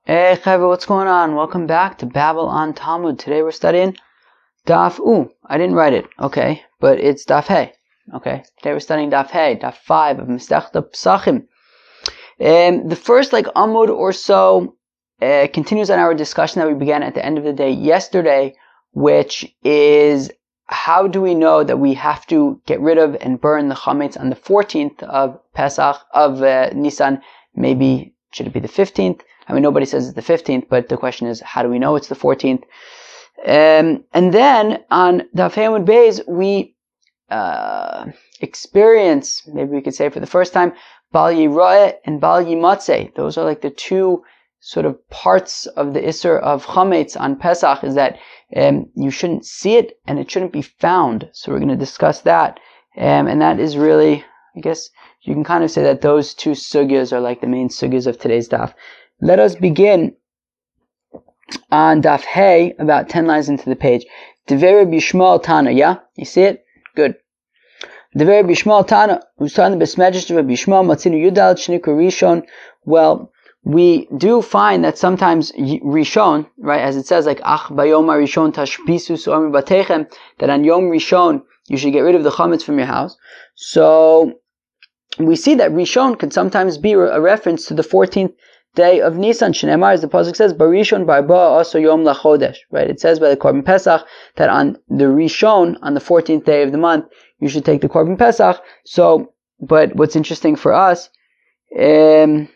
Hey Chevra, what's going on? Welcome back to Babel on Talmud. Today we're studying Daf, I didn't write it, okay, but it's Daf Hey, okay. Today we're studying Daf Hey, Daf 5 of Masechta Pesachim. The first Amud or so continues on our discussion that we began at the end of the day yesterday, which is how do we know that we have to get rid of and burn the hametz on the 14th of Pesach, of Nisan, maybe should it be the 15th? I mean, nobody says it's the 15th, but the question is, how do we know it's the 14th? And then on Daf Hamud Beis, we experience, maybe we could say for the first time, Bal yera'eh and Bal yimatzeh. Those are the two sort of parts of the Isser of Chametz on Pesach, is that you shouldn't see it and it shouldn't be found. So we're going to discuss that. And that is really, I guess, you can kind of say that those two sugyas are the main sugyas of today's daf. Let us begin on Daf Hey, about 10 lines into the page. Dever Bishmal Tana, yeah? You see it? Good. Dever Bishmal Tana, who's talking the Besmedrash of Bishmal, Matzinu Yudal, Shniku Rishon. Well, we do find that sometimes Rishon, right, as it says, Ach Bayom Rishon Tashbisu So'ami Batechem, that on Yom Rishon, you should get rid of the chametz from your house. So, we see that Rishon could sometimes be a reference to the 14th day of Nisan. Shneimar, as the pasuk says, Barishon Barba Aso Yom Lachodesh. Right? It says by the Korban Pesach that on the Rishon, on the 14th day of the month, you should take the Korban Pesach. So, but what's interesting for us, wait,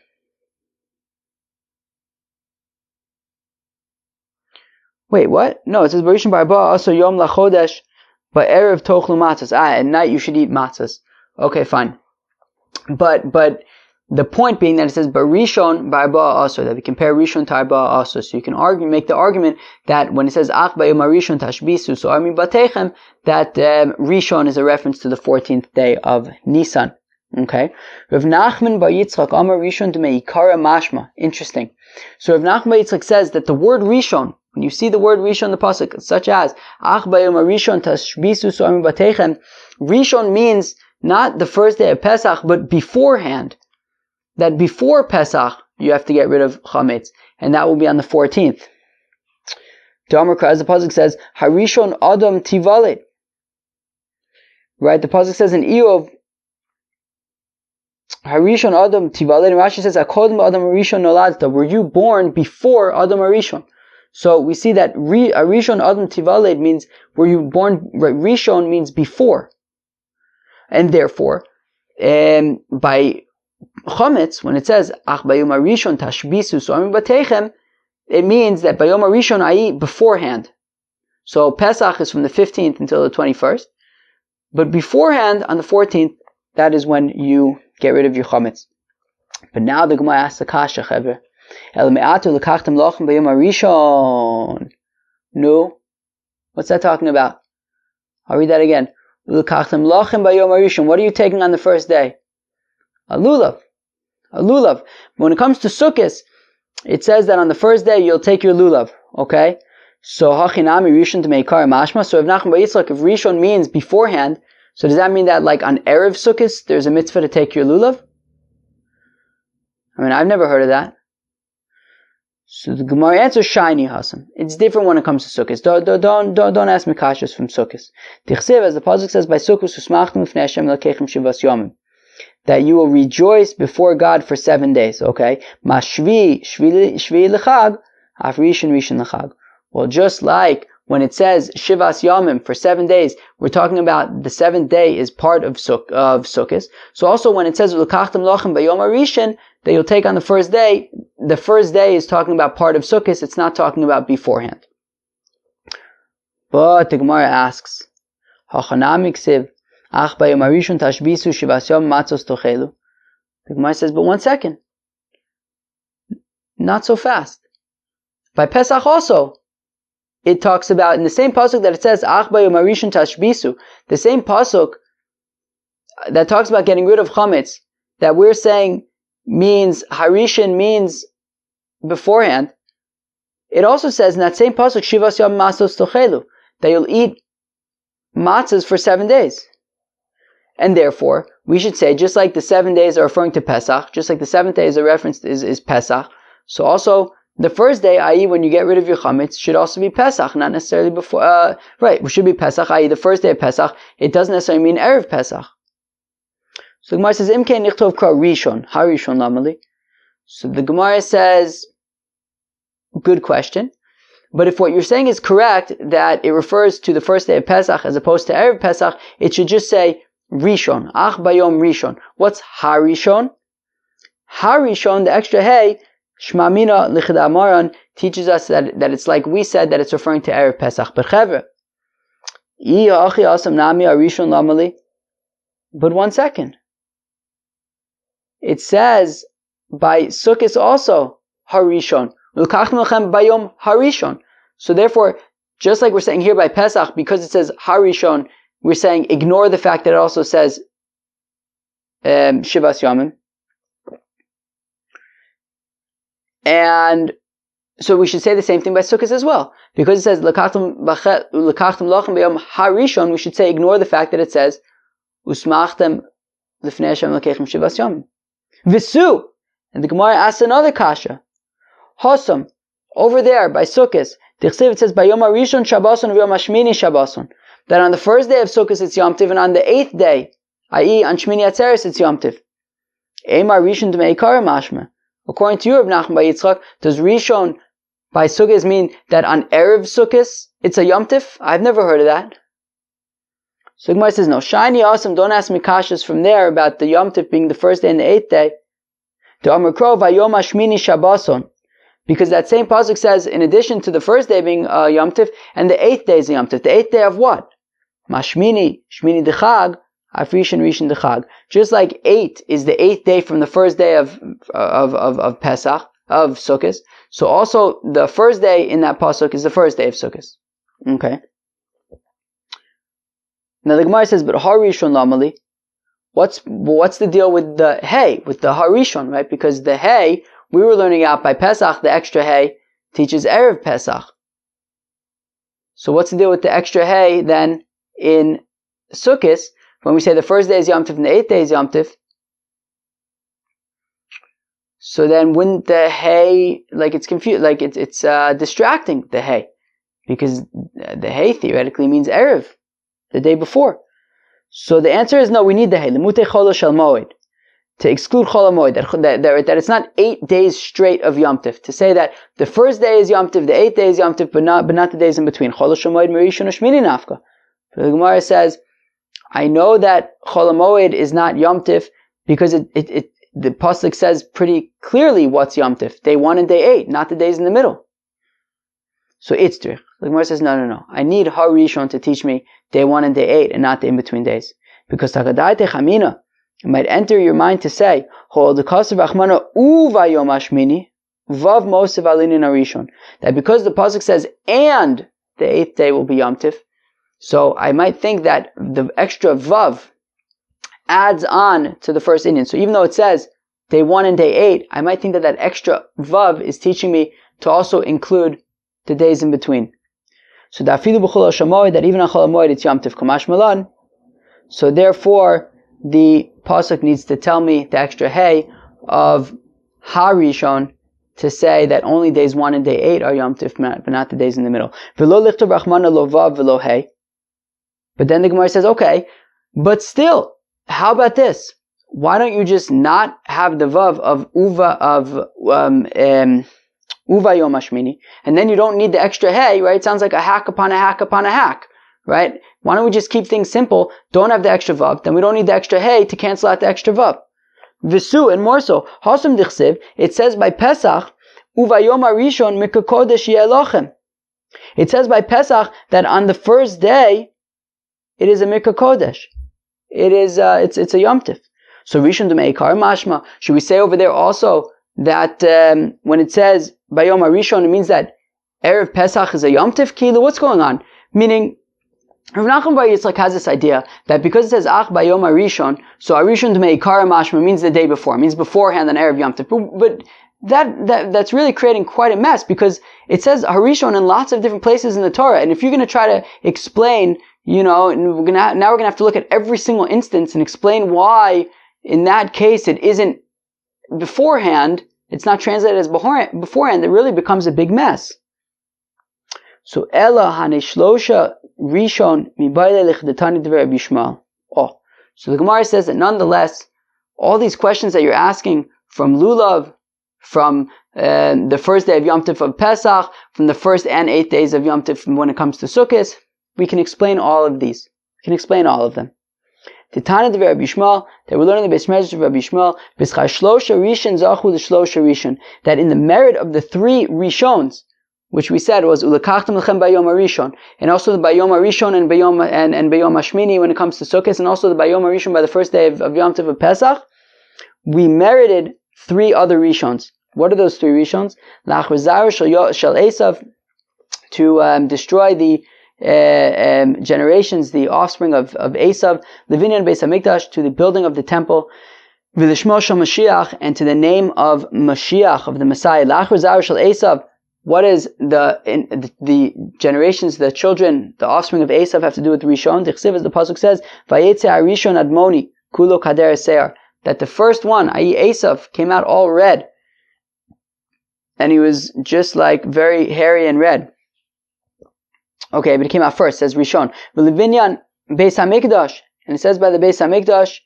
what? No, it says Barishon Barba Aso Yom Lachodesh, but Erev Tochlu Matzos. At night you should eat matzahs. Okay, fine. But the point being that it says Barishon Barba also, that we compare Rishon to Arba also. So you can make the argument that when it says Ach Bayom Rishon Tashbisu So Armi Batechem, that Rishon is a reference to the 14th day of Nisan. Okay. Rav Nachman Bar Yitzchak Amar Rishon Dmei Ikara Mashma. Interesting. So Rav Nachman Bar Yitzchak says that the word Rishon, when you see the word Rishon in the pasuk, such as Ach Bayom Rishon Tashbisu So Armi Batechem, Rishon means not the first day of Pesach, but beforehand. That before Pesach, you have to get rid of chametz, and that will be on the 14th. Damar, as the pasuk says, Harishon Adam Tivalet. Right, the pasuk says in Eov, Harishon Adam Tivalet, and Rashi says, Akodem Adam Harishon Noladta, were you born before Adam Harishon? So we see that Harishon Adam Tivalet means, were you born, right, Rishon means before. And therefore, by chametz, when it says Ach Bayom Rishon Tashbisu So'ami Batechem, it means that Bayom Rishon, i.e. beforehand. So Pesach is from the 15th until the 21st, but beforehand on the 14th, that is when you get rid of your chametz. But now the Gemara asks the kasha, Chevra, El me'atu lekachtem lochem Bayom Rishon. No, what's that talking about? I'll read that again. Lekachtem lochem Bayom Rishon. What are you taking on the first day? A lulav. When it comes to Sukkot, it says that on the first day you'll take your lulav. Okay? So hachinami rishon to meikar mashma. So if Nachman Bar Yitzchak, if rishon means beforehand, so does that mean that on Erev Sukkot there's a mitzvah to take your lulav? I mean, I've never heard of that. So the Gemara answers shiny Hassan. It's different when it comes to Sukkot. Don't ask me kashas from Sukkot. Tichsev, as the pasuk says, by Sukkot usmachtem lifnei Hashem lekechem shivas yomim, that you will rejoice before God for 7 days, okay? Mashvi, shvi l'chag, af rishon l'chag. Well, just like when it says Shivas Yamim for 7 days, we're talking about the 7th day is part of Sukkot. So also when it says L'kachtem lochem bayom harishon, that you'll take on the first day is talking about part of Sukkot, it's not talking about beforehand. But the Gemara asks, Hachanami ksiv, Ach Bayom Rishon Tashbisu Shivas Yom Matzos Tochelu. The Gemara says, but 1 second. Not so fast. By Pesach also, it talks about, in the same pasuk that it says, Ach Bayom Rishon Tashbisu, the same pasuk that talks about getting rid of chametz, that we're saying means, Harishon means beforehand, it also says in that same pasuk, Shivas Yom Matzos Tochelu, that you'll eat matzahs for 7 days. And therefore, we should say, just like the 7 days are referring to Pesach, just like the 7th day is a reference is Pesach, so also the first day, i.e. when you get rid of your chametz, should also be Pesach, not necessarily before, right, it should be Pesach, i.e. the first day of Pesach. It doesn't necessarily mean Erev Pesach. So the Gemara says, Imkein nichtov kra rishon, harishon lamali. So the Gemara says, good question. But if what you're saying is correct, that it refers to the first day of Pesach as opposed to Erev Pesach, it should just say Rishon, Ach Bayom Rishon. What's Harishon? Harishon, the extra hey, Shma Mina Lichad Amaran, teaches us that it's like we said, that it's referring to Erev Pesach. But Chevre, Achi Asam Nami Arishon Lamali. But 1 second. It says by Sukkot also Harishon. Bayom Harishon. So therefore, just like we're saying here by Pesach, because it says Harishon, we're saying ignore the fact that it also says Shivas Yamim. And so we should say the same thing by Sukkot as well. Because it says Lekachtem Lochem Bayom Harishon, we should say ignore the fact that it says Usmachtem Lifnei Hashem Lekechem Shivas Yamim. Visu. And the Gemara asks another kasha. Hosam, over there by Sukkot, it says by Yom HaRishon Shabboson Yom HaShmini Shabboson, that on the first day of Sukkot it's Yom Tiv, and on the 8th day, i.e. on Shmini Atzeres it's Yom Tiv. Eimar Rishon D'mei Kara Mashma. According to you, Reb Nachman by Yitzchak, does Rishon by Sukkot mean that on Erev Sukkot it's a Yom Tiv? I've never heard of that. So Gemara says no. Shiny awesome. Don't ask me kashas from there about the Yom Tiv being the first day and the 8th day. The Amar Kro Vayom HaShmini Shabboson. Because that same pasuk says, in addition to the first day being Yom Tiv, and the 8th day is Yom Tiv. The 8th day of what? Mashmini, Shmini D'Chag, Afrishin Rishon D'Chag. Just like 8 is the 8th day from the first day of Pesach, of Sukkot. So also the first day in that pasuk is the first day of Sukkot. Okay. Now the Gemara says, but Harishon Lamali, what's the deal with the hay, with the Harishon, right? Because the hay, we were learning out by Pesach, the extra hay teaches Erev Pesach. So what's the deal with the extra hay then in Sukkot, when we say the first day is Yom Tiv and the 8th day is Yom Tiv? So then wouldn't the hay, like it's confused, like it's distracting, the hay. Because the hay theoretically means Erev, the day before. So the answer is no, we need the hay. Lemutei cholo shel moed. To exclude Chol HaMoed, that it's not 8 days straight of Yom Tiv. To say that the first day is Yom Tiv, the 8th day is Yom Tiv, but not the days in between. Chol HaMoed Merishon Shmini Nafka. The Gemara says, I know that Chol HaMoed is not Yom Tiv because the pasuk says pretty clearly what's Yom Tiv. Day 1 and day 8, not the days in the middle. So it's true. The Gemara says, no. I need Harishon to teach me day 1 and day 8 and not the in-between days. Because Takadaite Chamina, it might enter your mind to say, that because the pasuk says, and the 8th day will be Yom Tiv, so I might think that the extra vav adds on to the first Indian. So even though it says day 1 and day 8, I might think that extra vav is teaching me to also include the days in between. So that even on Chol HaMoed it's Yom Tiv Kamash Malan. So therefore, the pasuk needs to tell me the extra hay of Harishon to say that only days 1 and day 8 are Yom Tiv, but not the days in the middle. But then the Gemara says, okay, but still, how about this? Why don't you just not have the vav of Uva Yom HaShmini, and then you don't need the extra hay, right? It sounds like a hack upon a hack upon a hack, right? Why don't we just keep things simple, don't have the extra vav, then we don't need the extra hay to cancel out the extra vav. Visu, and more so, Hasam Dichsiv, it says by Pesach, Uva Yom HaRishon Mikra Kodesh Yelochem. It says by Pesach that on the first day, it is a Mikra Kodesh. It's a Yom Tiv. So Rishon D'mei Kar Mashma, should we say over there also that when it says by Yom HaRishon, it means that Erev Pesach is a Yom Tiv? Kilu, what's going on? Meaning, Rav Nachman bar Yitzchak has this idea that because it says Ach Bayom HaRishon, so HaRishon D'mei Kar Mashma means the day before, it means beforehand on Erev Yom Tiv. But that's really creating quite a mess, because it says HaRishon in lots of different places in the Torah, and if you're going to try to explain, now we're going to have to look at every single instance and explain why in that case it isn't beforehand, it's not translated as beforehand, it really becomes a big mess. So Ella haneshlosha rishon mibayle lichdetani dever bishmal. Oh, so the Gemara says that nonetheless, all these questions that you're asking from Lulav, from the first day of Yom Tov of Pesach, from the first and 8 days of Yom Tov when it comes to Sukkot, we can explain all of these. We can explain all of them. Titana de Rabbi Shmuel, that we're learning the Beis Medrash of Rabbi Shmuel, B'schar Shlosha Rishon Zachu L'Shlosha Rishon, that in the merit of the 3 Rishons, which we said was Ulekachtem Lechem Bayom HaRishon, and also the Bayom HaRishon and Bayom HaShmini when it comes to Sukkot, and also the Bayom HaRishon by the first day of Yom Tov of Pesach, we merited 3 other Rishons. What are those 3 Rishons? L'achrazar Shal Esav, to destroy the generations, the offspring of Esav, Levinyan Beis HaMikdash, to the building of the temple, V'lishmo Shal Mashiach, and to the name of Mashiach, of the Messiah. L'achrazar Shal Esav, what is the generations, the children, the offspring of Esav have to do with Rishon? T'chsiv, as the pasuk says, Vayetze HaRishon Admoni, Kulo Kader Seir, that the first one, i.e. Esav, came out all red, and he was just like very hairy and red. Okay, but it came out first, says Rishon. V'levinyan Beis HaMikdash, and it says by the Beis HaMikdash,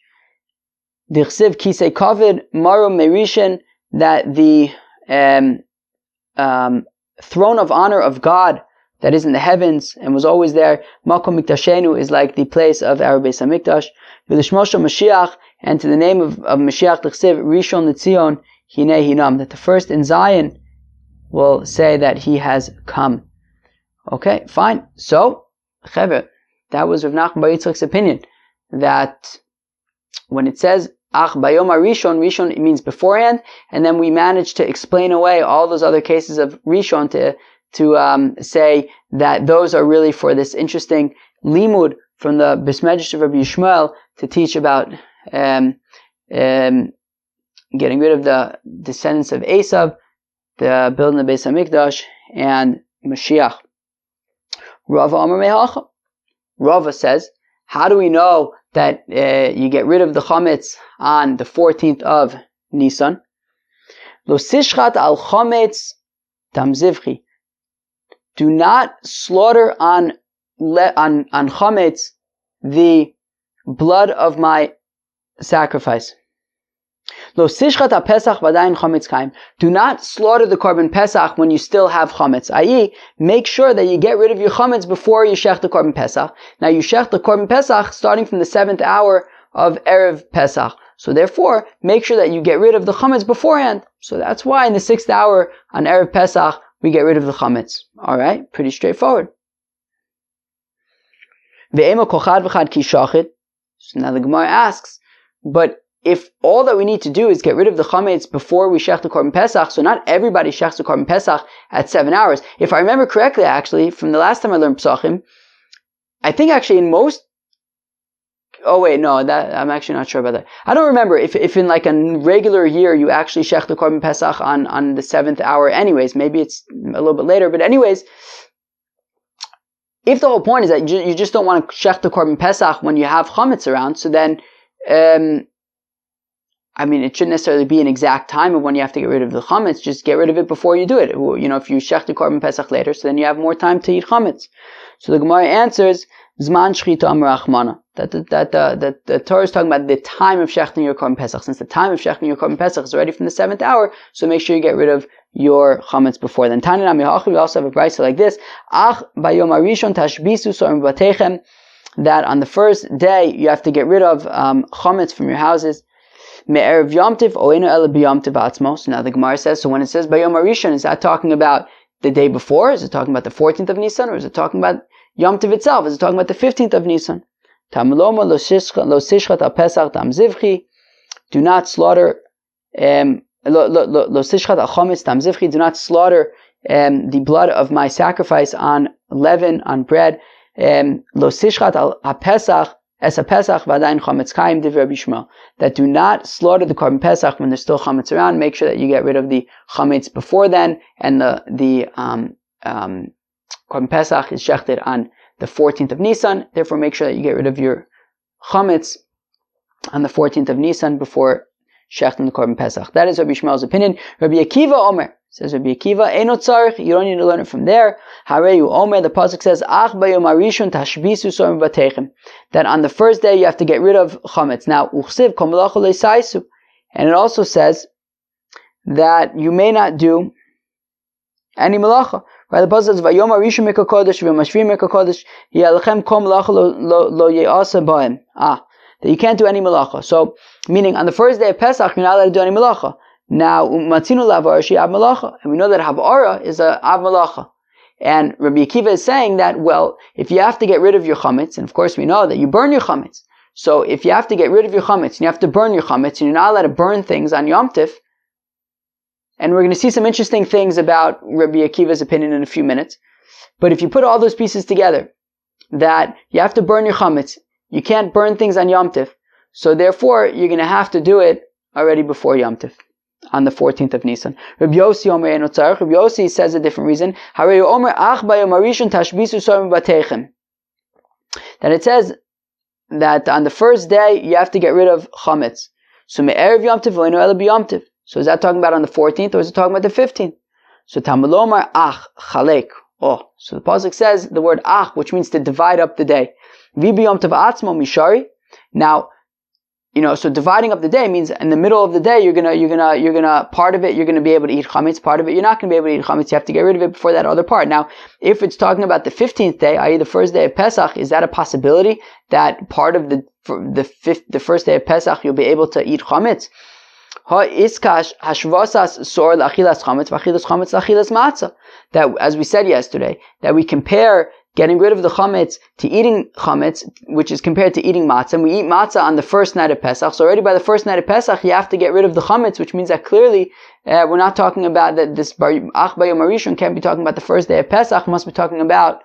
D'chsiv Kisei Kavod Marum Merishin, that the throne of honor of God that is in the heavens and was always there, Makom Mikdashenu, is like the place of our Beis HaMikdash. V'lishmo Shel Mashiach, and to the name of Mashiach, D'chsiv Rishon L'Tzion Hinei Hinam, that the first in Zion will say that he has come. Okay, fine. So, Chevre, that was Rav Nachman Bar Yitzchak's opinion, that when it says Ach Bayom HaRishon, Rishon, it means beforehand, and then we managed to explain away all those other cases of Rishon to say that those are really for this interesting limud from the Beis Medrash of Rabbi Yishmael to teach about getting rid of the descendants of Esav, the building of the Beis HaMikdash, and Mashiach. Rava Amar Mehacha. Rava says, how do we know that you get rid of the chametz on the 14th of Nisan? Lo sishchat al chametz dam zivchi. Do not slaughter on chametz the blood of my sacrifice. Lo sishchat al pesach v'adayin chametz kaim. Do not slaughter the korban pesach when you still have chametz. I.e., make sure that you get rid of your chametz before you shech the korban pesach. Now you shech the korban pesach starting from the 7th hour of erev pesach. So therefore, make sure that you get rid of the chametz beforehand. So that's why in the 6th hour on erev pesach we get rid of the chametz. All right, pretty straightforward. Ve'ema kochad v'chad ki shachit. So now the Gemara asks, but if all that we need to do is get rid of the chametz before we shech the korban pesach, so not everybody shechs the korban pesach at 7 hours. If I remember correctly, actually, from the last time I learned Pesachim, I think actually in most, oh wait, no, that I'm actually not sure about that. I don't remember if in like a regular year you actually shech the korban pesach on the 7th hour anyways. Maybe it's a little bit later, but anyways, if the whole point is that you just don't want to shech the korban pesach when you have chametz around, so then I mean, it shouldn't necessarily be an exact time of when you have to get rid of the chametz. Just get rid of it before you do it. You know, if you shech the korban pesach later, so then you have more time to eat chametz. So the Gemara answers, Zman shchita amar achmana. That the Torah is talking about the time of shechting your korban pesach. Since the time of shechting your korban pesach is already from the 7th hour, so make sure you get rid of your chametz before then. Tanya nami, we also have a brayso like this. Ach bayom harishon tashbisu so'im b'batechem. That on the first day you have to get rid of chametz from your houses. Me'erev Yom Tov oinu ela b'Yom Tov atzmo. So now the Gemara says, so when it says Bayom HaRishon, is that talking about the day before? Is it talking about the 14th of Nisan? Or is it talking about Yom Tov itself? Is it talking about the 15th of Nisan? Tamloma lo sishchat al pesach tam zivchi. Do not slaughter lo sishchat al chametz tam zivchi. Do not slaughter the blood of my sacrifice on leaven, on bread. Lo sishchat al pesach Esa Pesach v'adayin chametz kaim divrei Rabbi Yishmael. That do not slaughter the korban pesach when there's still chametz around. Make sure that you get rid of the chametz before then, and the korban pesach is shechted on the 14th of Nisan. Therefore, make sure that you get rid of your chametz on the 14th of Nisan before shechting the korban Pesach. That is Rabbi Shmuel's opinion. Rabbi Akiva Omer, says Rabbi Akiva, Eino tzarich, you don't need to learn it from there. Hareyu Omer, the pasuk says, Ach bayom harishon tashbisu sorim b'teichem, that on the first day you have to get rid of chametz. Now, uchsiv kol melacha leisaisu, and it also says that you may not do any malacha. Right? The pasuk says, Vayom harishon mikol kodesh v'mashvim mikol kodesh yalchem kol melacha lo ye'asa ba'im. That you can't do any malacha. So, meaning on the first day of Pesach, you're not allowed to do any malacha. Now, matzinu lavar she av malacha, and we know that havara is a av malacha. And Rabbi Akiva is saying that, well, if you have to get rid of your chametz, and of course we know that you burn your chametz. So if you have to get rid of your chametz, and you have to burn your chametz, and you're not allowed to burn things on Yom Tif, and we're going to see some interesting things about Rabbi Akiva's opinion in a few minutes. But if you put all those pieces together, that you have to burn your chametz, you can't burn things on Yom Tif, so therefore you're going to have to do it already before Yom Tif, on the 14th of Nisan. Rabbi Yossi Omer Eino tzarich. Rabbi Yossi says a different reason. Hareyu Omer Ach bayom harishon tashbisu sorim b'teichem. That it says that on the first day you have to get rid of chametz. So me'erev Yom Tif v'leinu ela b'Yom Tif. So is that talking about on the 14th or is it talking about the 15th? So Talmud Omer Ach chalek. So the pasuk says the word Ach, which means to divide up the day. V'b'Yom Tif atzmo mishari. Now, so dividing up the day means in the middle of the day you're gonna part of it you're gonna be able to eat chametz, part of it you're not gonna be able to eat chametz. You have to get rid of it before that other part. Now, if it's talking about the 15th day, i.e. the first day of Pesach, is that a possibility that part of the first day of Pesach you'll be able to eat chametz? That, as we said yesterday, that we compare getting rid of the chametz to eating chametz, which is compared to eating matzah. And we eat matzah on the first night of Pesach. So already by the first night of Pesach, you have to get rid of the chametz, which means that clearly we're not talking about that this Ach bayom harishon can't be talking about the first day of Pesach. Must be talking about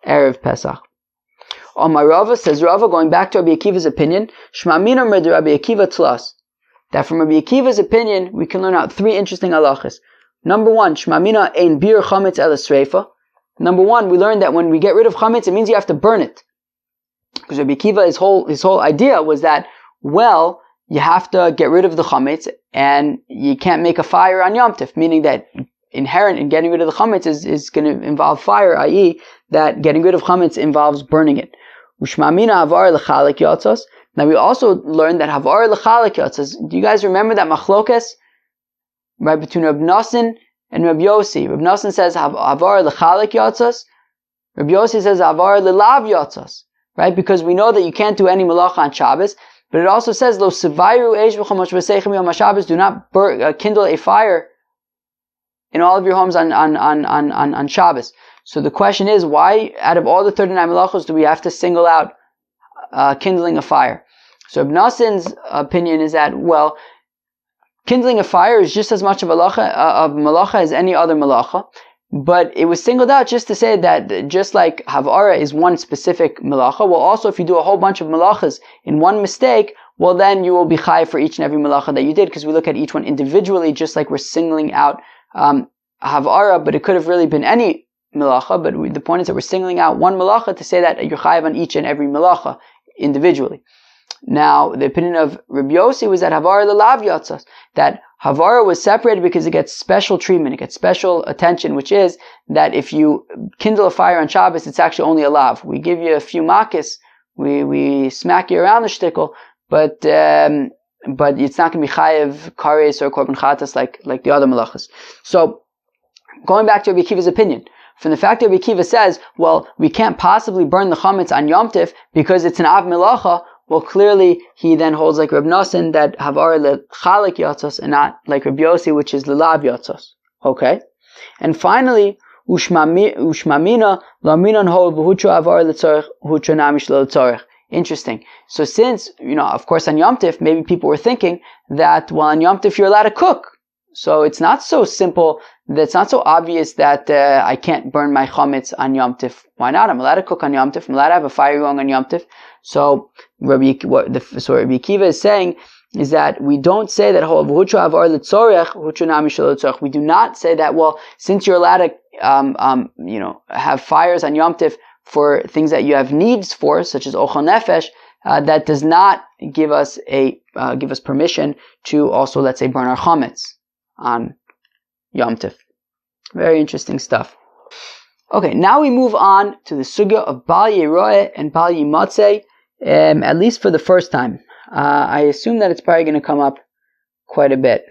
Erev Pesach. Omar Rava, says Rava, going back to Rabbi Akiva's opinion, Shma minam Rabbi Akiva tlas. That from Rabbi Akiva's opinion, we can learn out three interesting halachas. Number one, Shma mina ein bir chametz ela sreifa. Number one, we learned that when we get rid of chametz, it means you have to burn it. Because Rabbi Akiva, his whole idea was that, well, you have to get rid of the chametz, and you can't make a fire on Yom Tif, meaning that inherent in getting rid of the chametz is going to involve fire, i.e., that getting rid of chametz involves burning it. Ushmamina havar lechalek yotzos. Now we also learned that havar lechalek yotzos. Do you guys remember that machlokes, right, between Reb Nosson and Rabbi Yossi? Rabbi Nosson says havar lechalek yotzos. Rabbi Yossi says havar lelav yotzos. Right? Because we know that you can't do any malacha on Shabbos, but it also says lo sevayru eish b'chomosh v'seichem yom HaShabbos. Do not kindle a fire in all of your homes on Shabbos. So the question is, why out of all the 39 malachos do we have to single out kindling a fire? So Rabbi Nosson's opinion is that, well, kindling a fire is just as much of malacha as any other malacha, but it was singled out just to say that just like havara is one specific malacha, well also if you do a whole bunch of malachas in one mistake, well then you will be chayav for each and every malacha that you did, because we look at each one individually, just like we're singling out havara, but it could have really been any malacha, but the point is that we're singling out one malacha to say that you're chayav on each and every malacha individually. Now, the opinion of Rabbi Yossi was that havara lelav yotzos, that havara was separated because it gets special treatment, it gets special attention, which is that if you kindle a fire on Shabbos, it's actually only a lav. We give you a few makis, we smack you around the shtickle, but it's not going to be chayev kares or korban chatas like the other malachas. So, going back to Rabbi Akiva's opinion, from the fact that Rabbi Akiva says, well, we can't possibly burn the chametz on Yom Tif because it's an av melacha, well, clearly he then holds like Reb Nosson that havara lechalek yotzos and not like Reb Yossi, which is lelav yotzos. Okay, and finally, ushmamina laminon hol v'hutra havara letzorich hutra namish letzorich. Interesting. So since, of course on Yom Tif, maybe people were thinking that, well, on Yom Tif you're allowed to cook. So it's not so simple, it's not so obvious that I can't burn my chametz on Yom Tif. Why not? I'm allowed to cook on Yom Tif. I'm allowed to have a fire going on Yom Tif. So Rabbi Akiva is saying is that we don't say that we do not say that, well, since you're allowed to have fires on Yom Tif for things that you have needs for, such as ochel nefesh, that does not give us permission to also, let's say, burn our hametz on Yom Tov. Very interesting stuff. Okay, now we move on to the sugya of bal yera'eh and bal yimatzeh, at least for the first time. I assume that it's probably going to come up quite a bit.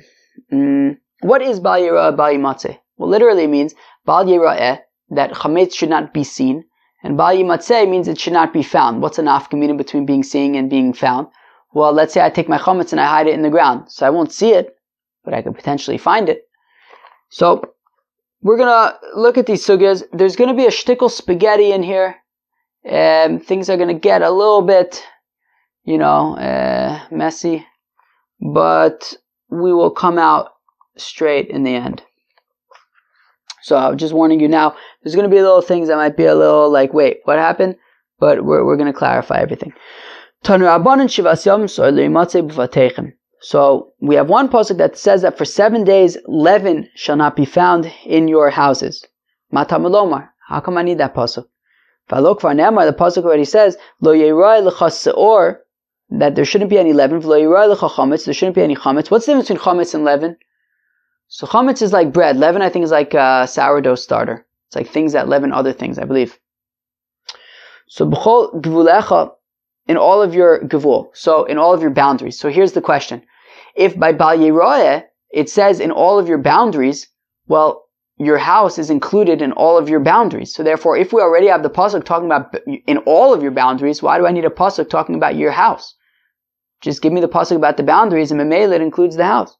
What is bal yera'eh, bal yimatzeh? Well, literally it means bal yera'eh, that hametz should not be seen, and bal yimatzeh means it should not be found. What's an nafka between being seen and being found? Well, let's say I take my hametz and I hide it in the ground, so I won't see it, but I could potentially find it. So we're gonna look at these sugyas. There's gonna be a shtickle spaghetti in here. Things are gonna get a little bit, messy, but we will come out straight in the end. So I'm just warning you now, there's going to be little things that might be a little like, wait, what happened? But we're going to clarify everything. So we have one pasuk that says that for 7 days, leaven shall not be found in your houses. Matamalomar. How come I need that pasuk? The pasuk already says, Lo yera'eh lecha se'or, that there shouldn't be any leaven. Lo yera'eh lecha chametz, there shouldn't be any chametz. What's the difference between chametz and leaven? So hametz is like bread. Leaven, I think, is like a sourdough starter. It's like things that leaven other things, I believe. So b'chol gvulecha, in all of your gvul, so in all of your boundaries. So here's the question. If by bal yera'eh, it says in all of your boundaries, well, your house is included in all of your boundaries. So therefore, if we already have the pasuk talking about in all of your boundaries, why do I need a pasuk talking about your house? Just give me the pasuk about the boundaries, and memela it includes the house.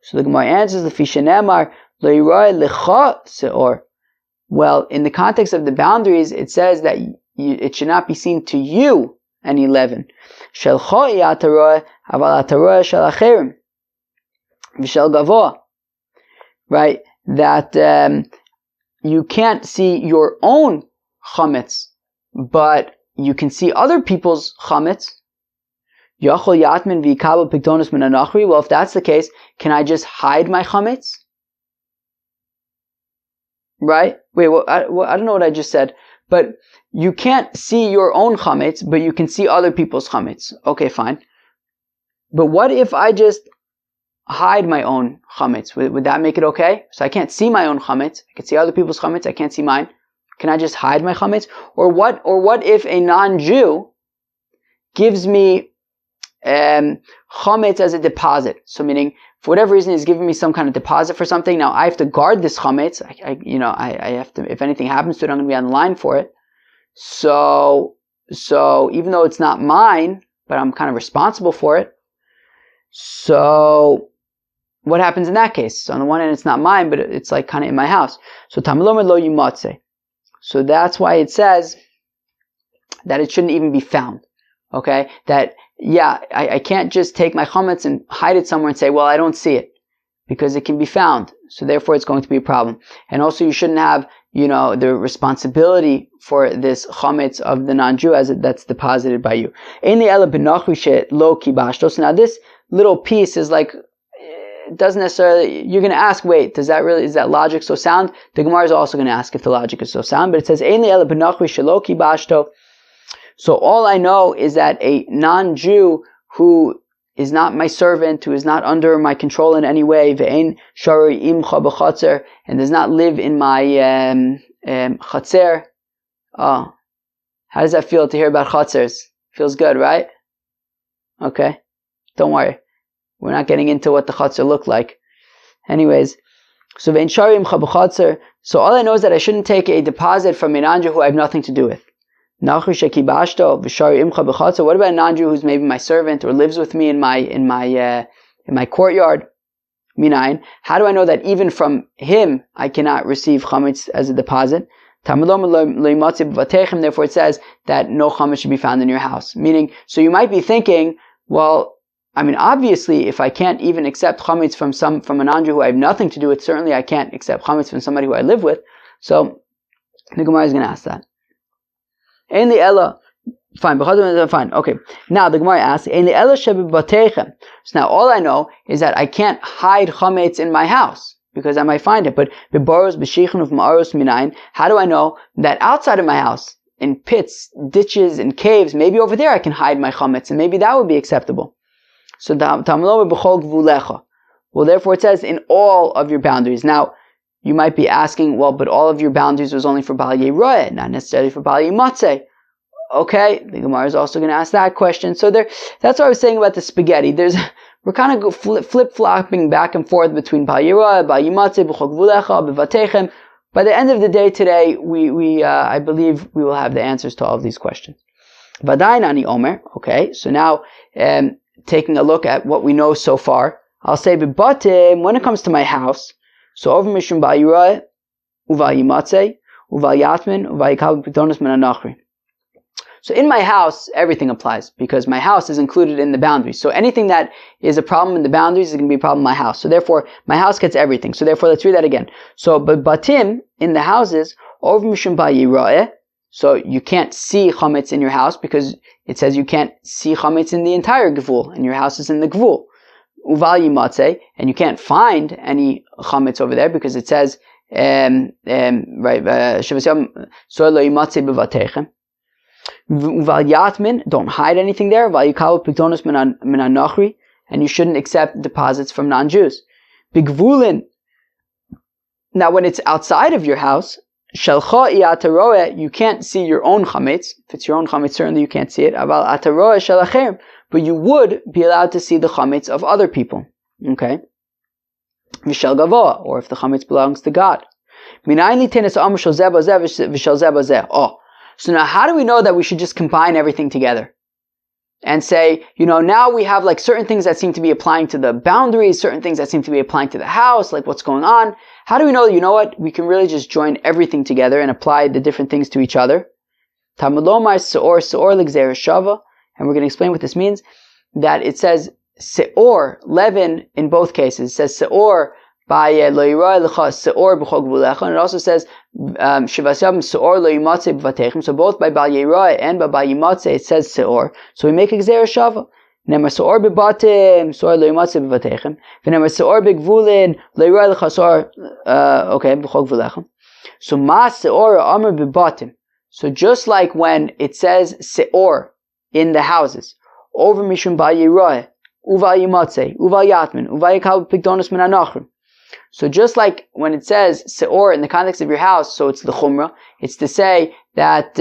So the Gemara answers, Lo yera'eh lecha se'or. Well, in the context of the boundaries, it says that it should not be seen to you any leaven. Shel cho'i ataroeh, aval ataroeh shel acherim. V'shel gavoah. Right? That you can't see your own chametz, but you can see other people's chametz. Yachol yatmin v'yikabel pikdonos min hanachri. Well, if that's the case, can I just hide my chametz? Right? Wait, I don't know what I just said. But you can't see your own chametz, but you can see other people's chametz. Okay, fine. But what if I just hide my own chametz? Would that make it okay? So I can't see my own chametz. I can see other people's chametz. I can't see mine. Can I just hide my chametz? Or what if a non-Jew gives me chametz as a deposit? So meaning, for whatever reason, he's giving me some kind of deposit for something. Now I have to guard this chametz. I have to. If anything happens to it, I'm going to be on the line for it. So even though it's not mine, but I'm kind of responsible for it. So what happens in that case? So on the one hand, it's not mine, but it's like kind of in my house. So tamalomer lo yimatzeh. So that's why it says that it shouldn't even be found. Okay, that. Yeah, I can't just take my chametz and hide it somewhere and say, well, I don't see it, because it can be found. So therefore, it's going to be a problem. And also, you shouldn't have, the responsibility for this chametz of the non-Jew as that's deposited by you. So now this little piece is like, it doesn't necessarily, you're going to ask, wait, is that logic so sound? The Gemara is also going to ask if the logic is so sound, but it says, so all I know is that a non-Jew who is not my servant, who is not under my control in any way, ve'ein shari imcha b'chatzer, and does not live in my chatzer. Oh, how does that feel to hear about chatzers? Feels good, right? Okay, don't worry. We're not getting into what the chatzer looked like. Anyways, so ve'ein shari imcha b'chatzer. So all I know is that I shouldn't take a deposit from a non-Jew who I have nothing to do with. What about a non-Jew who's maybe my servant or lives with me in my courtyard? Minayin. How do I know that even from him I cannot receive chametz as a deposit? Therefore it says that no chametz should be found in your house. Meaning, so you might be thinking, well, I mean, obviously, if I can't even accept chametz from a non-Jew who I have nothing to do with, certainly I can't accept chametz from somebody who I live with. So the Gemara is going to ask that. In the Ella, fine. Okay. Now the Gemara asks, in the Ella shebebatechem. So now all I know is that I can't hide chametz in my house because I might find it. But bebaros b'shichun of ma'aros minayin. How do I know that outside of my house in pits, ditches, and caves, maybe over there I can hide my chametz, and maybe that would be acceptable. So well, therefore it says in all of your boundaries. Now, you might be asking, well, but all of your boundaries was only for Bal yera'eh, not necessarily for Bal yimatzeh. Okay, the Gemara is also going to ask that question. So that's what I was saying about the spaghetti. We're kind of flip-flopping back and forth between Bal yera'eh, Bal yimatzeh, b'chol gvulecha, b'vatechem. By the end of the day today, I believe we will have the answers to all of these questions. Vadayin ani omer. Okay, so now taking a look at what we know so far, I'll say, b'batim, when it comes to my house, so over mishum bal yera'eh, uval yimatzeh, uval yatmin, uval yikal b'pikdonos min hanachri. So in my house, everything applies, because my house is included in the boundaries. So anything that is a problem in the boundaries is going to be a problem in my house. So therefore, my house gets everything. So therefore, let's read that again. So, but batim, in the houses, over mishum bal yera'eh, so you can't see chametz in your house, because it says you can't see chametz in the entire gvul, and your house is in the gvul. Uval yimatzeh, and you can't find any chametz over there, because it says, right, shivasiyam so lo yimatzeh b'vatechem. Uval yatmin, don't hide anything there. Uval yikavu pikdonos min hanachri, and you shouldn't accept deposits from non-Jews. Bigvulin, now when it's outside of your house, shalcha ataroeh, you can't see your own chametz. If it's your own chametz, certainly you can't see it. Aval ataroeh shalacherim, but you would be allowed to see the chametz of other people. Okay? V'shel gavoa, or if the chametz belongs to God. Minayin li tenes amr shel zeh bazeh v'shel zeh bazeh. Oh, so now how do we know that we should just combine everything together? And say, now we have like certain things that seem to be applying to the boundaries, certain things that seem to be applying to the house, like what's going on. How do we know, we can really just join everything together and apply the different things to each other? Talmud lomar seor l'gzeira shava, and we're going to explain what this means, that it says seor, leaven in both cases. It says seor by lo yera'eh lecha seor b'chol gvulecha, and it also says shivasiyam seor lo yimatzeh b'vatechem. So both by bal yera'eh and by bal yimatzeh it says seor. So we make a gzeira shava. Nemar seor b'batim seor lo yimatzeh b'vatechem. V'nemar seor b'gvulin lo yera'eh lecha seor b'chol gvulecha. So ma seor amar b'batim. So just like when it says seor in the houses, over mishum bal yera'eh, uval yimatzeh, uval yatmin, uval yikal b'pikdonos min hanachrim. So just like when it says seor in the context of your house, so it's the chumrah, it's to say that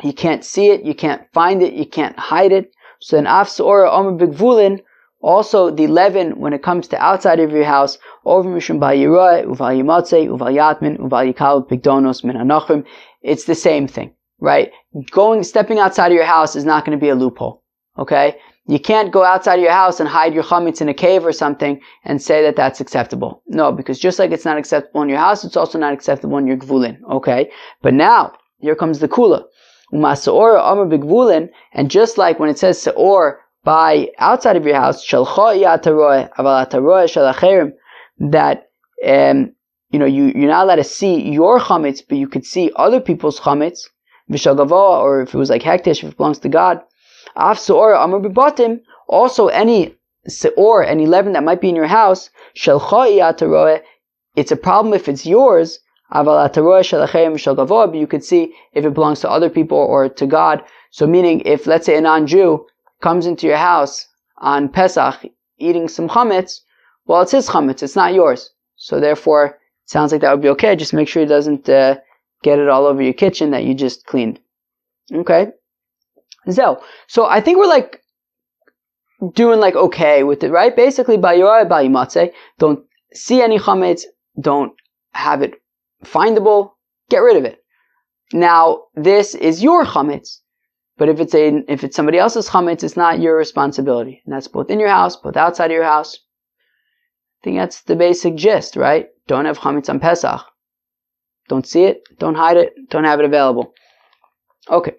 you can't see it, you can't find it, you can't hide it. So then af seor amar b'gvulin, also the leaven when it comes to outside of your house, over mishum bal yera'eh, uval yimatzeh, uval yatmin, uval yikal b'pikdonos min hanachrim. It's the same thing, right? Stepping outside of your house is not going to be a loophole, okay? You can't go outside of your house and hide your chametz in a cave or something and say that that's acceptable. No, because just like it's not acceptable in your house, it's also not acceptable in your gvulin. Okay? But now, here comes the kula. U'maseor amar b'gvulin, and just like when it says seor by outside of your house, shalcha ataroeh, aval ataroeh shalacherim, that you're not allowed to see your chametz, but you could see other people's chametz, v'shal gavoa, or if it was like hektish, if it belongs to God. Af seor amar b'batim, also any seor, any leaven that might be in your house, shalcha ataroeh, it's a problem if it's yours, aval ataroeh shalacherim v'shal gavoa, but you could see if it belongs to other people or to God. So meaning, if let's say a non-Jew comes into your house on Pesach eating some chametz, well, it's his chametz, it's not yours. So therefore, it sounds like that would be okay. Just make sure he doesn't get it all over your kitchen that you just cleaned. Okay? So I think we're doing okay with it, right? Basically, bal yera'eh, bal yimatzeh, don't see any chametz, don't have it findable, get rid of it. Now, this is your chametz, but if it's somebody else's chametz, it's not your responsibility. And that's both in your house, both outside of your house. I think that's the basic gist, right? Don't have chametz on Pesach. Don't see it, don't hide it, don't have it available. Okay.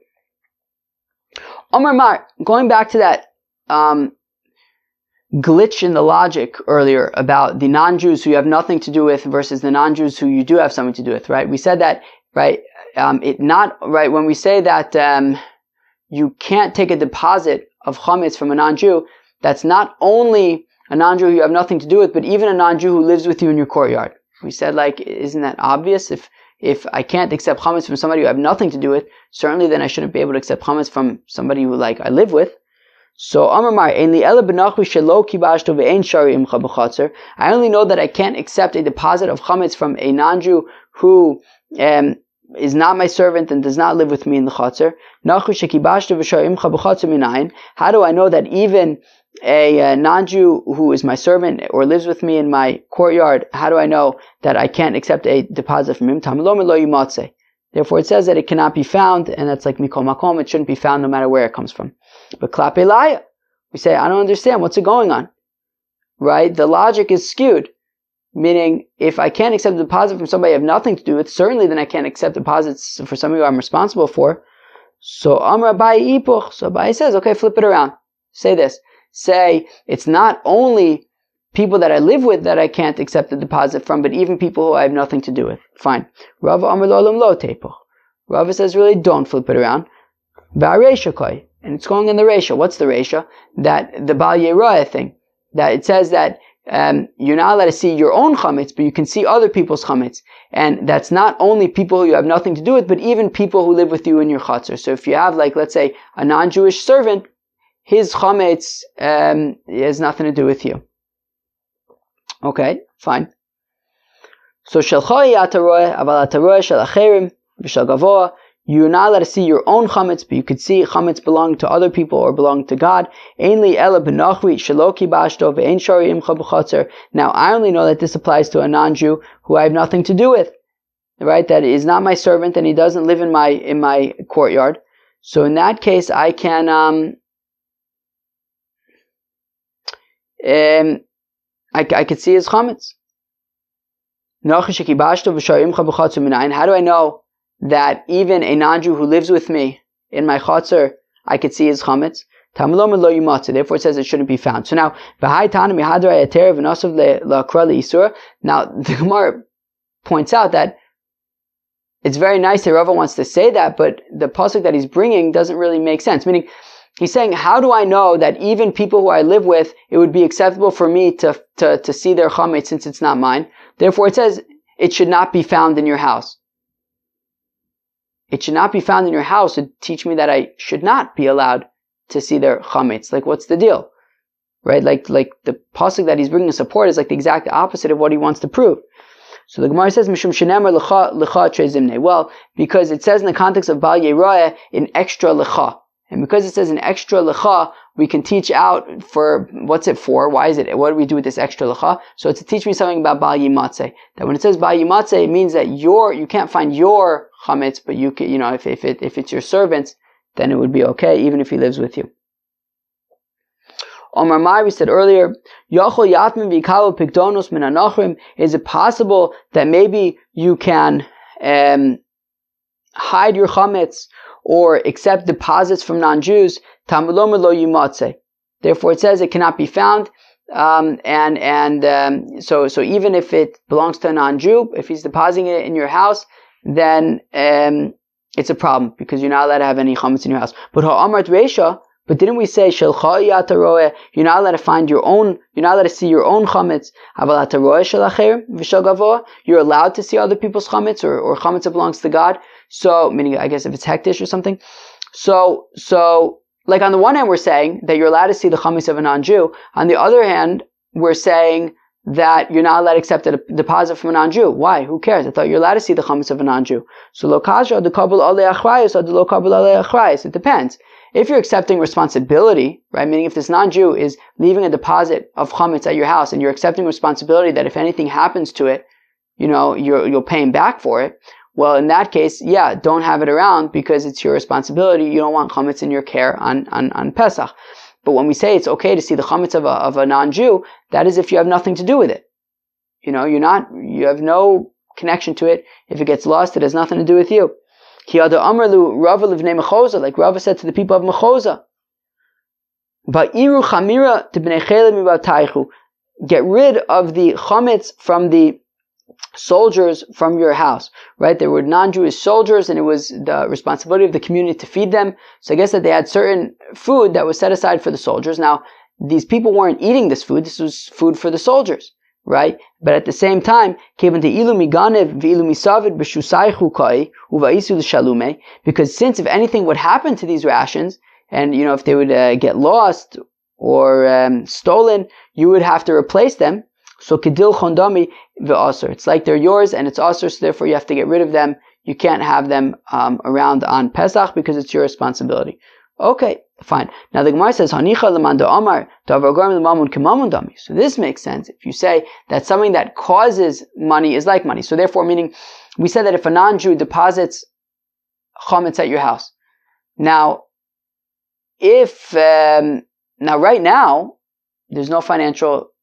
Omar Mar, going back to that glitch in the logic earlier about the non-Jews who you have nothing to do with versus the non-Jews who you do have something to do with, right? We said that, right? When we say that you can't take a deposit of chametz from a non-Jew, that's not only a non-Jew who you have nothing to do with, but even a non-Jew who lives with you in your courtyard. We said, isn't that obvious? If if I can't accept chametz from somebody who I have nothing to do with, certainly then I shouldn't be able to accept chametz from somebody who like I live with. So Amar Mar, I only know that I can't accept a deposit of chametz from a non-Jew who is not my servant and does not live with me in the chatzar. How do I know that even a non-Jew who is my servant or lives with me in my courtyard, how do I know that I can't accept a deposit from him? Therefore it says that it cannot be found, and that's like mikol makom, it shouldn't be found no matter where it comes from. But klape laya, we say, I don't understand, what's going on? Right? The logic is skewed. Meaning, if I can't accept a deposit from somebody I have nothing to do with, certainly then I can't accept deposits for somebody who I'm responsible for. So Amar Abaye ipuch. So Abaye says, okay, flip it around. Say this. Say, it's not only people that I live with that I can't accept the deposit from, but even people who I have nothing to do with. Fine. Rava Amar Lo Lo Tepuch. Rava says, really, don't flip it around. V'areisha koi. And it's going in the reisha. What's the reisha? That the bal yera'eh thing. That it says that you're not allowed to see your own chametz, but you can see other people's chametz. And that's not only people who you have nothing to do with, but even people who live with you in your chatzar. So if you have, like, let's say, a non-Jewish servant, his chametz has nothing to do with you. Okay, fine. So shelchoi ataroeh, aval ataroeh shel acherim v'shel gavoah. You're not allowed to see your own chametz, but you could see chametz belonging to other people or belonging to God. Ainli ela benachri shelo kibashto ve'ein shari imcha b'chatzer. Now, I only know that this applies to a non-Jew who I have nothing to do with, right? That is not my servant and he doesn't live in my courtyard. So in that case, I can I could see his chametz. How do I know that even a non-Jew who lives with me in my chatzar, I could see his chametz? Therefore it says it shouldn't be found. So now, now the Gemara points out that it's very nice that Rava wants to say that, but the pasuk that he's bringing doesn't really make sense. Meaning, he's saying, how do I know that even people who I live with, it would be acceptable for me to see their chametz since it's not mine? Therefore it says, it should not be found in your house. It should not be found in your house to teach me that I should not be allowed to see their chametz. Like, what's the deal? Right? Like the pasuk that he's bringing to support is like the exact opposite of what he wants to prove. So the Gemara says, Mishum shenemar lecha trezimne. Well, because it says in the context of bal yera'eh, an extra lecha. And because it says an extra lecha, we can teach out for, what's it for? Why is it? What do we do with this extra lecha? So it's to teach me something about bal yimatzeh. That when it says bal yimatzeh, it means that you can't find your chametz, but you can, if it's your servant's, then it would be okay, even if he lives with you. Omar Mai, we said earlier, is it possible that maybe you can hide your chametz or accept deposits from non-Jews? Therefore it says it cannot be found, so even if it belongs to a non-Jew, if he's depositing it in your house, then it's a problem because you're not allowed to have any chametz in your house. But ha'amart reisha, but didn't we say shelcha yataroeh? You're not allowed to find your own. You're not allowed to see your own chametz. Aval ataroeh shel acher v'shel gavoah. You're allowed to see other people's chametz or chametz that belongs to God. So, meaning, I guess if it's hektish or something. So, like on the one hand, we're saying that you're allowed to see the chametz of a non-Jew. On the other hand, we're saying that you're not allowed to accept a deposit from a non-Jew. Why? Who cares? I thought you're allowed to see the chametz of a non-Jew. So lo kasha the kabul alei achrayus or the lo kabul alei achrayus. It depends. If you're accepting responsibility, right? Meaning if this non-Jew is leaving a deposit of chametz at your house and you're accepting responsibility that if anything happens to it, you'll pay him back for it. Well, in that case, yeah, don't have it around because it's your responsibility. You don't want chametz in your care on Pesach. But when we say it's okay to see the chametz of a non-Jew, that is if you have nothing to do with it. You have no connection to it. If it gets lost, it has nothing to do with you. Like Rava said to the people of Mechoza, get rid of the chametz from the soldiers from your house, right? There were non-Jewish soldiers and it was the responsibility of the community to feed them. So I guess that they had certain food that was set aside for the soldiers. Now, these people weren't eating this food. This was food for the soldiers, right? But at the same time, because since if anything would happen to these rations, and if they would get lost or stolen, you would have to replace them. So kedil chondami ve'asur. It's like they're yours and it's asur, so therefore you have to get rid of them. You can't have them around on Pesach because it's your responsibility. Okay, fine. Now the Gemara says, Hanicha lemanda amar davar gorem lemamun kemamun dami. So this makes sense if you say that something that causes money is like money. So therefore, meaning, we said that if a non-Jew deposits hametz at your house, now, right now, there's no financial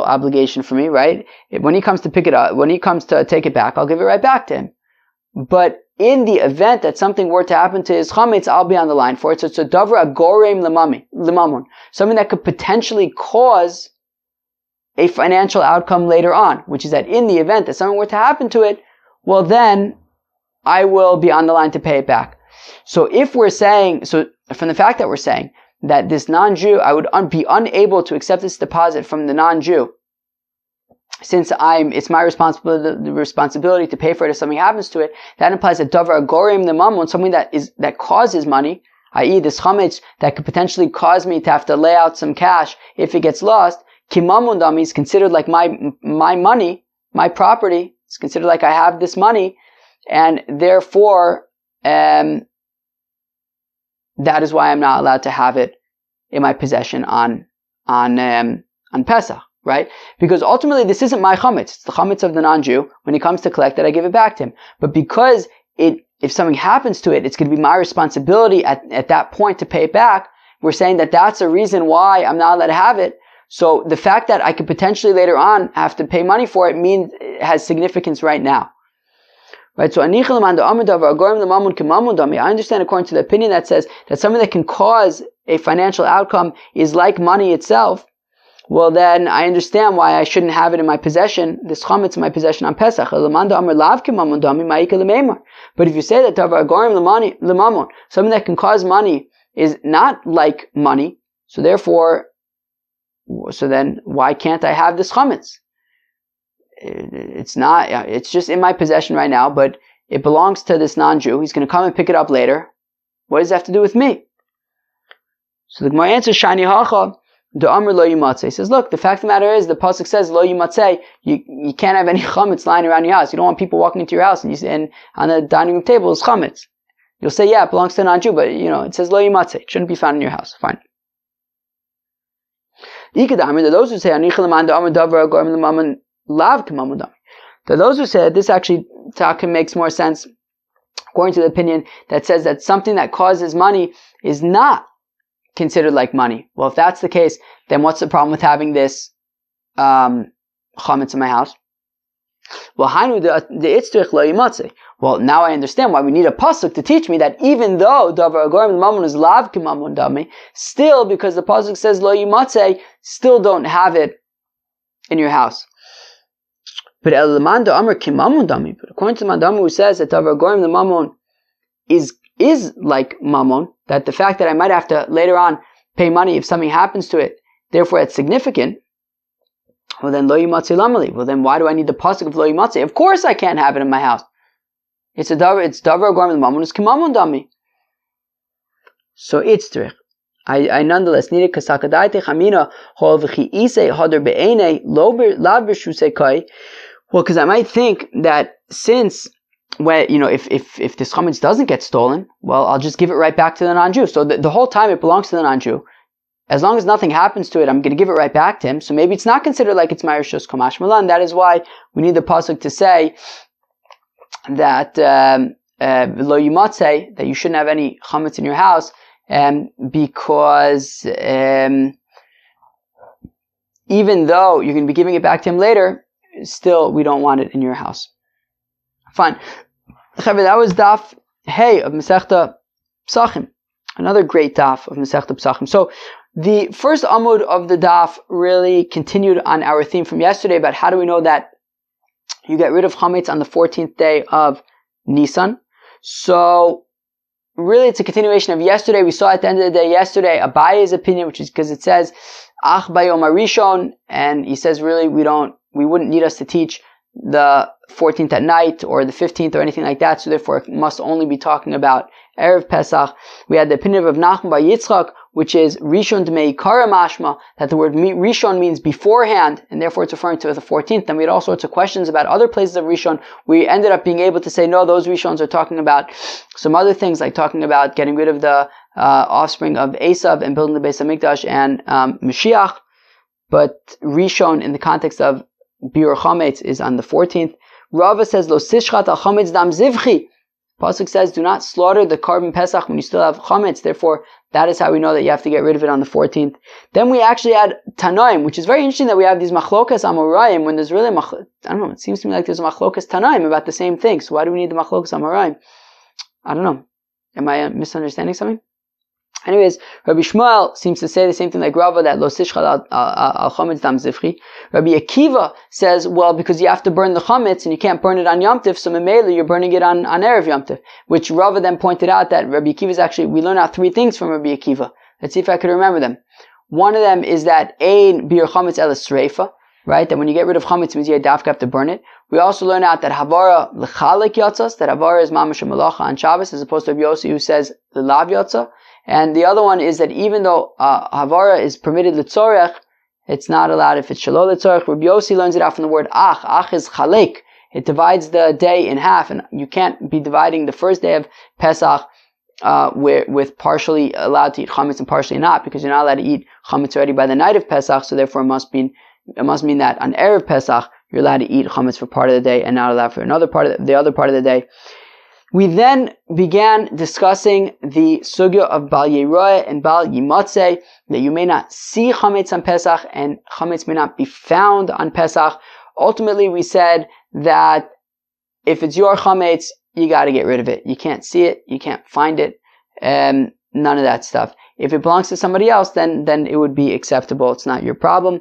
obligation for me, right? When he comes to pick it up, when he comes to take it back, I'll give it right back to him. But in the event that something were to happen to his chametz, I'll be on the line for it. So it's a davar agorem lemamun, something that could potentially cause a financial outcome later on, which is that in the event that something were to happen to it, well then I will be on the line to pay it back. So from the fact that we're saying that this non-Jew, I would be unable to accept this deposit from the non-Jew, since it's my responsibility to pay for it if something happens to it, that implies that davar agorem lemamun, something that causes money, i.e. this chametz that could potentially cause me to have to lay out some cash if it gets lost, kimamun dami is considered like my money, my property. It's considered like I have this money, and therefore that is why I'm not allowed to have it in my possession on Pesach, right? Because ultimately this isn't my chametz; it's the chametz of the non-Jew. When he comes to collect it, I give it back to him. But because if something happens to it, it's going to be my responsibility at that point to pay it back. We're saying that that's a reason why I'm not allowed to have it. So the fact that I could potentially later on have to pay money for it means it has significance right now. Right, so I understand according to the opinion that says that something that can cause a financial outcome is like money itself. Well, then I understand why I shouldn't have it in my possession, this chametz in my possession on Pesach. But if you say that something that can cause money is not like money, so then why can't I have this chametz? It's just in my possession right now, but it belongs to this non-Jew. He's going to come and pick it up later. What does that have to do with me? So the Gemara answers, Shani hacha, the amr lo yimatzeh. He says, look, the fact of the matter is, the pasuk says, lo yimatzeh, you can't have any chametz lying around your house. You don't want people walking into your house and on the dining room table is chametz. You'll say, yeah, it belongs to a non-Jew, but it says lo yimatzeh. It shouldn't be found in your house. Fine. Those who say, those who said this actually Taka makes more sense according to the opinion that says that something that causes money is not considered like money. Well, if that's the case, then what's the problem with having this chametz in my house? Well, well, now I understand why we need a pasuk to teach me that even though davar agorem lemamun is lav kimamun dami, still because the pasuk says lo yimatzeh, still don't have it in your house. But according to the Mandam who says that davar agorem lemamun is like mammon, that the fact that I might have to later on pay money if something happens to it, therefore it's significant. Well then lo yimatzeh lamali. Well then why do I need the pasuk of lo yimatzeh? Of course I can't have it in my house. It's davar agorem lemamun is kimamun dami. So it's trich. I nonetheless need it kasakadaite chamina hol v'chi isei hadar be'enei lo lav b'shusei kai. Well, because I might think that since if this chametz doesn't get stolen, well, I'll just give it right back to the non-Jew. So the whole time it belongs to the non-Jew. As long as nothing happens to it, I'm going to give it right back to him. So maybe it's not considered like it's my rishus komash malan. That is why we need the pasuk to say that lo yimatzeh, that you shouldn't have any chametz in your house, because even though you're going to be giving it back to him later, still we don't want it in your house. Fine. That was daf hey of Masechta Pesachim. Another great daf of Masechta Pesachim. So the first amud of the daf really continued on our theme from yesterday about how do we know that you get rid of chametz on the 14th day of Nisan. So really it's a continuation of yesterday. We saw at the end of the day yesterday Abaye's opinion, which is because it says Ach bayom harishon, and he says really we wouldn't need us to teach the 14th at night or the 15th or anything like that, so therefore it must only be talking about Erev Pesach. We had the opinion of Nachman bar Yitzchak, which is Rishon Dmei Kara Mashma, that the word Rishon means beforehand, and therefore it's referring to the 14th. Then we had all sorts of questions about other places of Rishon. We ended up being able to say, no, those Rishons are talking about some other things, like talking about getting rid of the offspring of Esav and building the Beis HaMikdash and Mashiach. But Rishon, in the context of Biur Chametz, is on the 14th. Rava says, Lo sishchat al chametz dam zivchi. Pasuk says, do not slaughter the carbon Pesach when you still have chametz. Therefore, that is how we know that you have to get rid of it on the 14th. Then we actually add Tanaim, which is very interesting that we have these machlokas Amoraim when there's really, I don't know, it seems to me like there's a machlokas Tanaim about the same thing. So why do we need the machlokas Amoraim? I don't know. Am I misunderstanding something? Anyways, Rabbi Shmuel seems to say the same thing like Rava, that lo sishchal al chametz dam zivchi. Rabbi Akiva says, well, because you have to burn the chametz and you can't burn it on Yom Tiv, so memela you're burning it on Erev Yom Tiv. Which Rava then pointed out that Rabbi Akiva is actually, we learn out three things from Rabbi Akiva. Let's see if I could remember them. One of them is that ein bir chametz el sreifa, right? That when you get rid of chametz, it means you have to burn it. We also learn out that havara lechalek yatzas, that havara is mamash malacha on Shabbos, as opposed to Rabbi Yossi who says lelav yatzah. And the other one is that even though havara is permitted litzorech, it's not allowed if it's shalol litzorech. Rabbi Yossi learns it out from the word ach. Ach is chalek. It divides the day in half, and you can't be dividing the first day of Pesach with partially allowed to eat chametz and partially not, because you're not allowed to eat chametz already by the night of Pesach. So therefore, it must mean that on Erev Pesach you're allowed to eat chametz for part of the day and not allowed for another part of the other part of the day. We then began discussing the sugya of Bal yera'eh and Bal yimatzeh, that you may not see chametz on Pesach and chametz may not be found on Pesach. Ultimately, we said that if it's your chametz, you got to get rid of it. You can't see it, you can't find it, none of that stuff. If it belongs to somebody else, then it would be acceptable. It's not your problem.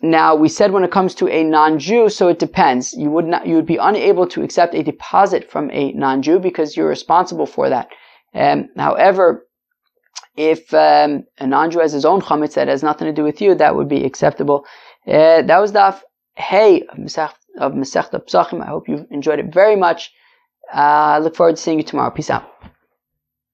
Now, we said when it comes to a non-Jew, so it depends. You would be unable to accept a deposit from a non-Jew because you're responsible for that. However, if a non-Jew has his own chametz that has nothing to do with you, that would be acceptable. That was Daf Hey of Masechta Pesachim. I hope you've enjoyed it very much. I look forward to seeing you tomorrow. Peace out.